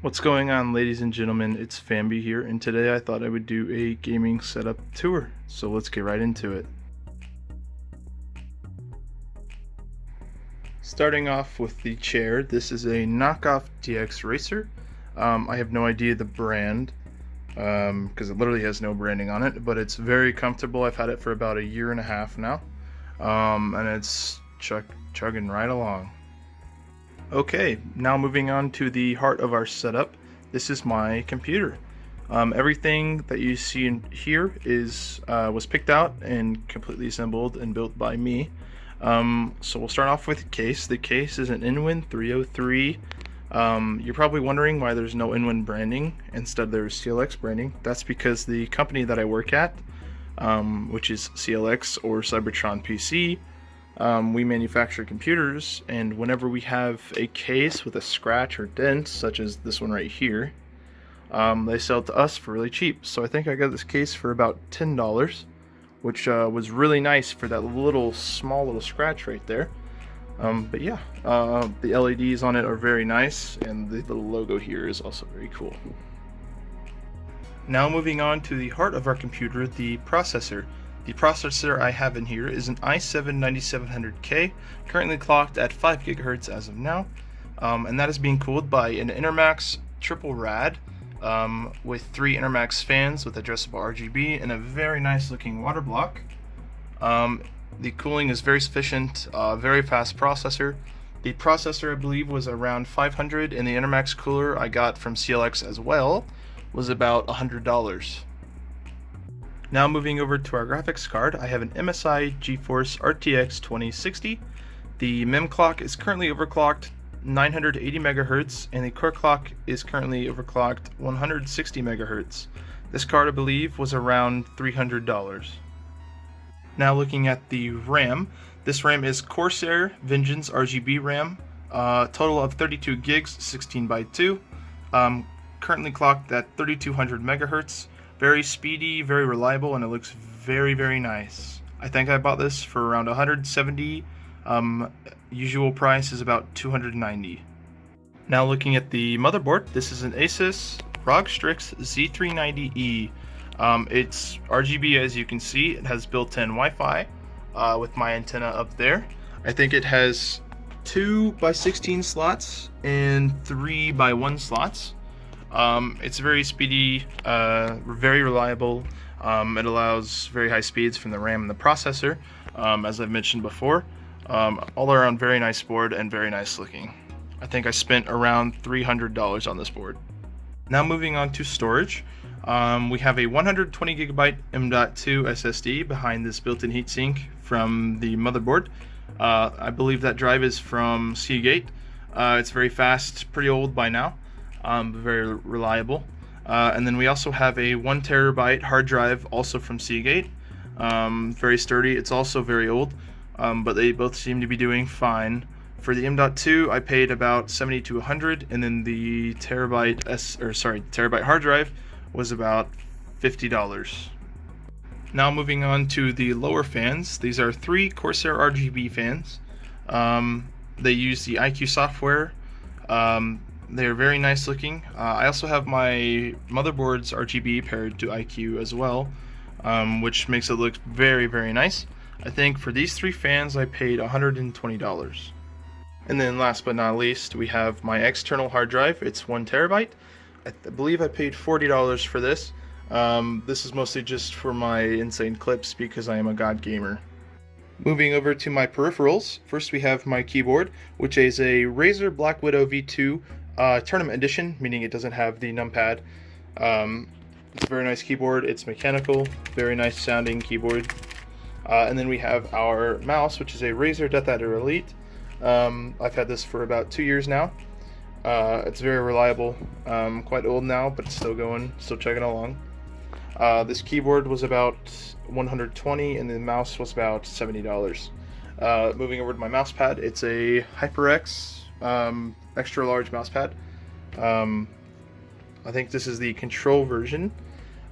What's going on, ladies and gentlemen? It's Famby here, and today I thought I would do a gaming setup tour. So let's get right into it. Starting off with the chair, this is a knockoff DX Racer. I have no idea the brand because it literally has no branding on it, but it's very comfortable. I've had it for about a year and a half now, and it's chugging right along. Okay, now moving on to the heart of our setup. This is my computer. Everything that you see in here was picked out and completely assembled and built by me. So we'll start off with the case. The case is an Inwin 303. You're probably wondering why there's no Inwin branding. Instead there's CLX branding. That's because the company that I work at, which is CLX or Cybertron PC, we manufacture computers, and whenever we have a case with a scratch or dent, such as this one right here, they sell it to us for really cheap. So I think I got this case for about $10, which was really nice for that small little scratch right there. But yeah, the LEDs on it are very nice, and the little logo here is also very cool. Now moving on to the heart of our computer, the processor. The processor I have in here is an i7-9700K, currently clocked at 5 GHz as of now, and that is being cooled by an Intermax triple rad with 3 Intermax fans with addressable RGB and a very nice looking water block. The cooling is very sufficient, very fast processor. The processor, I believe, was around $500, and the Intermax cooler I got from CLX as well was about $100. Now moving over to our graphics card, I have an MSI GeForce RTX 2060. The MEM clock is currently overclocked 980 MHz, and the core clock is currently overclocked 160 MHz. This card, I believe, was around $300. Now looking at the RAM, this RAM is Corsair Vengeance RGB RAM, total of 32 gigs, 16x2, currently clocked at 3200 MHz. Very speedy, very reliable, and it looks very, very nice. I think I bought this for around $170. Usual price is about $290. Now looking at the motherboard, this is an Asus ROG Strix Z390E. It's RGB, as you can see. It has built-in Wi-Fi with my antenna up there. I think it has 2x16 slots and 3x1 slots. It's very speedy, very reliable. It allows very high speeds from the RAM and the processor, as I've mentioned before. All around very nice board and very nice looking. I think I spent around $300 on this board. Now moving on to storage. We have a 120GB M.2 SSD behind this built-in heatsink from the motherboard. I believe that drive is from Seagate. It's very fast, pretty old by now. Very reliable. And then we also have a 1TB hard drive, also from Seagate. Very sturdy. It's also very old, but they both seem to be doing fine. For the M.2, I paid about $70 to $100, and then the terabyte hard drive was about $50. Now moving on to the lower fans. These are 3 Corsair RGB fans. They use the iCUE software. They're very nice looking. I also have my motherboard's RGB paired to iCUE as well, which makes it look very, very nice. I think for these 3 fans I paid $120. And then last but not least, we have my external hard drive. It's 1TB. I believe I paid $40 for this. This is mostly just for my insane clips because I am a god gamer. Moving over to my peripherals, first we have my keyboard, which is a Razer Black Widow V2 Tournament Edition, meaning it doesn't have the numpad. It's a very nice keyboard. It's mechanical, very nice sounding keyboard. And then we have our mouse, which is a Razer DeathAdder Elite. I've had this for about 2 years now. It's very reliable, quite old now, but it's still going, still chugging along. This keyboard was about $120, and the mouse was about $70. Moving over to my mouse pad, it's a HyperX extra large mouse pad. I think this is the control version.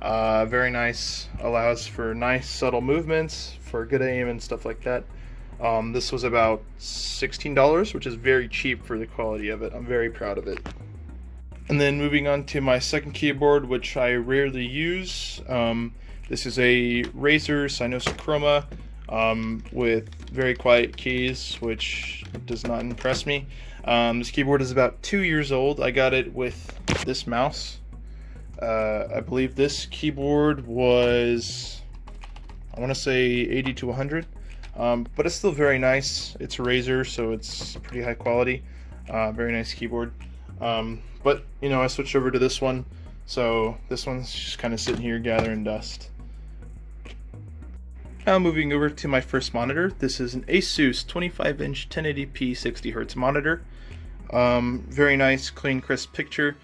Very nice, allows for nice subtle movements, for good aim and stuff like that. This was about $16, which is very cheap for the quality of it. I'm very proud of it. And then moving on to my second keyboard, which I rarely use. This is a Razer Synosa Chroma with very quiet keys, which does not impress me. This keyboard is about 2 years old. I got it with this mouse. I believe this keyboard was, I want to say 80 to 100, but it's still very nice. It's a Razer, so it's pretty high quality. Very nice keyboard. But you know, I switched over to this one, so this one's just kind of sitting here gathering dust. Now moving over to my first monitor. This is an Asus 25-inch 1080p 60Hz monitor. Very nice, clean, crisp picture.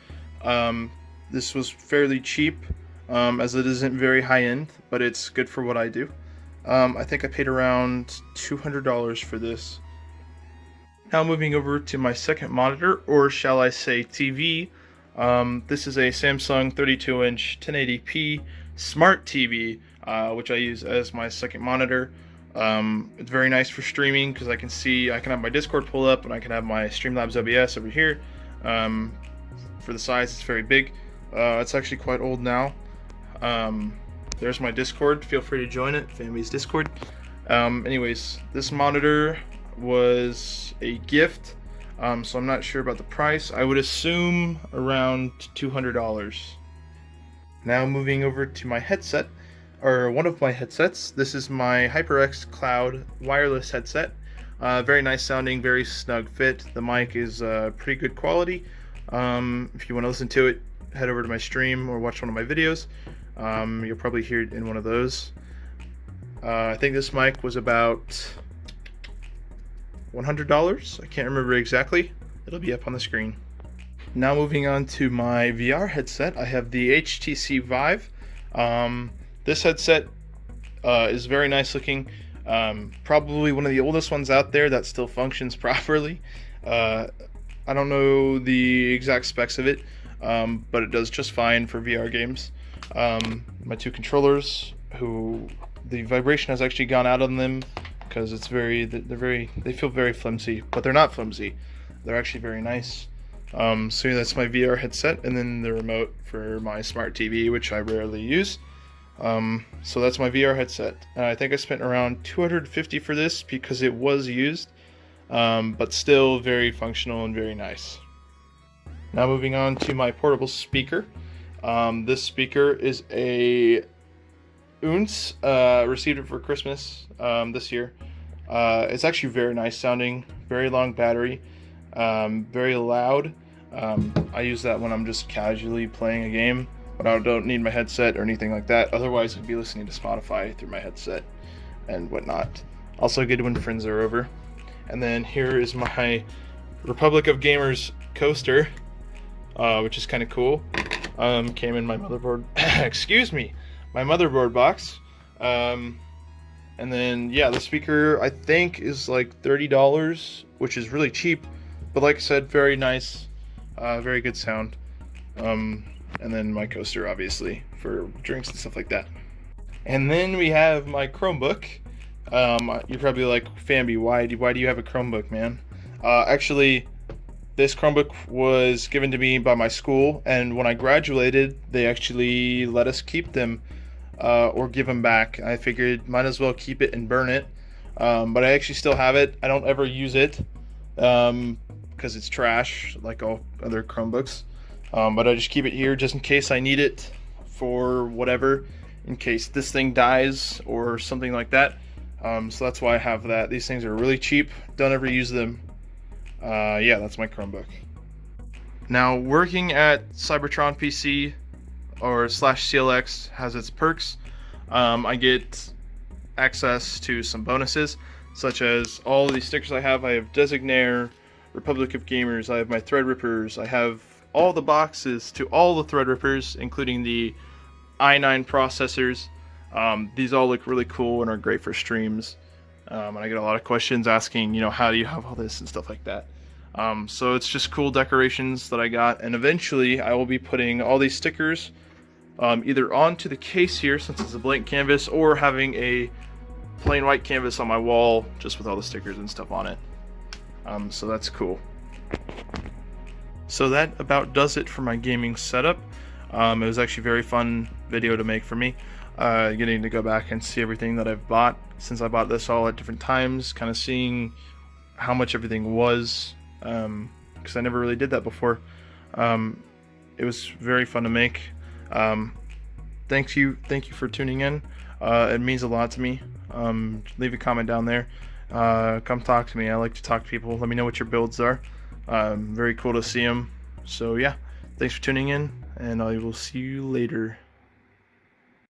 This was fairly cheap, as it isn't very high-end, but it's good for what I do. I think I paid around $200 for this. Now moving over to my second monitor, or shall I say TV. This is a Samsung 32-inch 1080p smart TV, which I use as my second monitor. It's very nice for streaming because I can have my Discord pull up and I can have my Streamlabs OBS over here. For the size, it's very big. It's actually quite old now. There's my Discord. Feel free to join it, Family's Discord. Anyways, this monitor was a gift, so I'm not sure about the price. I would assume around $200. Now moving over to my headset, or one of my headsets. This is my HyperX Cloud wireless headset. Very nice sounding, very snug fit. The mic is pretty good quality. If you want to listen to it, head over to my stream or watch one of my videos. You'll probably hear it in one of those. I think this mic was about $100. I can't remember exactly. It'll be up on the screen. Now moving on to my VR headset. I have the HTC Vive. This headset is very nice looking. Probably one of the oldest ones out there that still functions properly. I don't know the exact specs of it, but it does just fine for VR games. My two controllers, the vibration has actually gone out on them because they feel very flimsy, but they're not flimsy. They're actually very nice. So yeah, that's my VR headset, and then the remote for my smart TV, which I rarely use. So that's my VR headset. I think I spent around $250 for this because it was used, but still very functional and very nice. Now moving on to my portable speaker. This speaker is a Unce. Received it for Christmas this year. It's actually very nice sounding, very long battery, very loud. I use that when I'm just casually playing a game, but I don't need my headset or anything like that. Otherwise, I'd be listening to Spotify through my headset and whatnot. Also good when friends are over. And then here is my Republic of Gamers coaster, which is kind of cool. Came in my motherboard, excuse me, my motherboard box. And then, yeah, the speaker I think is like $30, which is really cheap. But like I said, very nice, very good sound. And then my coaster, obviously, for drinks and stuff like that. And then we have my Chromebook. You're probably like, Famby, why do you have a Chromebook, man? Actually, this Chromebook was given to me by my school, and when I graduated, they actually let us keep them, or give them back. I figured might as well keep it and burn it. But I actually still have it. I don't ever use it, because it's trash, like all other Chromebooks. But I just keep it here just in case I need it for whatever, in case this thing dies or something like that. So that's why I have that. These things are really cheap. Don't ever use them. Yeah, that's my Chromebook. Now, working at Cybertron PC or /CLX has its perks. I get access to some bonuses, such as all of these stickers I have. I have Designaire, Republic of Gamers, I have my Threadrippers, I have all the boxes to all the Threadrippers, including the i9 processors. These all look really cool and are great for streams. And I get a lot of questions asking, how do you have all this and stuff like that. So it's just cool decorations that I got, and eventually I will be putting all these stickers either onto the case here, since it's a blank canvas, or having a plain white canvas on my wall just with all the stickers and stuff on it. So that's cool. So that about does it for my gaming setup. It was actually a very fun video to make for me, getting to go back and see everything that I've bought since I bought this all at different times, kind of seeing how much everything was, because I never really did that before. It was very fun to make. Thank you for tuning in. It means a lot to me. Leave a comment down there. Come talk to me. I like to talk to people. Let me know what your builds are. Very cool to see them. So yeah, thanks for tuning in, and I will see you later.